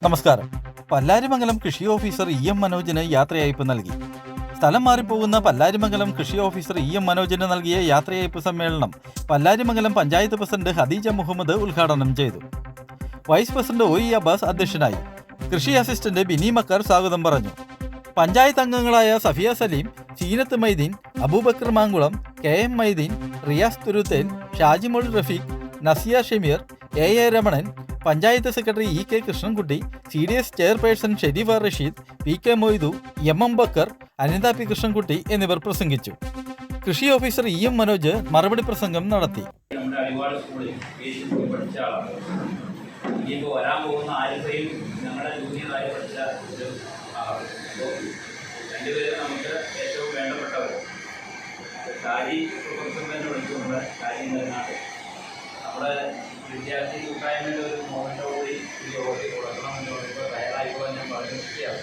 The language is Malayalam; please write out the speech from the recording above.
നമസ്കാരം. പല്ലാരിമംഗലം കൃഷി ഓഫീസർ എം മനോജിന് യാത്രയയപ്പ് നൽകി. സ്ഥലം മാറിപ്പോകുന്ന പല്ലാരിമംഗലം കൃഷി ഓഫീസർ എം മനോജിന് നൽകിയ യാത്രയയപ്പ് സമ്മേളനം പല്ലാരിമംഗലം പഞ്ചായത്ത് പ്രസിഡന്റ് ഖദീജ മുഹമ്മദ് ഉദ്ഘാടനം ചെയ്തു. വൈസ് പ്രസിഡന്റ് ഒ അബ്ബാസ് അധ്യക്ഷനായി. കൃഷി അസിസ്റ്റന്റ് ബിനി മക്കർ സ്വാഗതം പറഞ്ഞു. പഞ്ചായത്ത് അംഗങ്ങളായ Safiya Saleem, Seenath Maideen, Abubakar Mankulam, K M Maideen, Riyas Thuruthen, Shajimol Rafeeq, Nasiya Shameer, A Ramanan, panchayat secretary E K Krishnankutty, C D S chairperson Sherifa Rasheed, P K Moidu, M Bakkar, Anitha P Krishnankutty എന്നിവർ പ്രസംഗിച്ചു. കൃഷി ഓഫീസർ എം മനോജ് മറുപടി പ്രസംഗം നടത്തി. വരാൻ പോകുന്ന ആരുടെയും ഞങ്ങളുടെ ജൂനിയറായി പഠിച്ച ഒരു രണ്ടുപേരും നമുക്ക് ഏറ്റവും വേണ്ടപ്പെട്ടവർ. ഷാജി പ്രൊഫസറിനെ വിളിച്ചുകൊണ്ട് ഷാജി നൽകാണ്ട് നമ്മുടെ വിദ്യാർത്ഥി കൂട്ടായ്മയുടെ ഒരു മോഹനോടുകൂടി ഈ യോഗത്തിൽ കൊടുക്കണമെന്ന് പറയുമ്പോൾ തയ്യാറായിക്കോളാൻ ഞാൻ പറഞ്ഞിരിക്കുകയാണ്.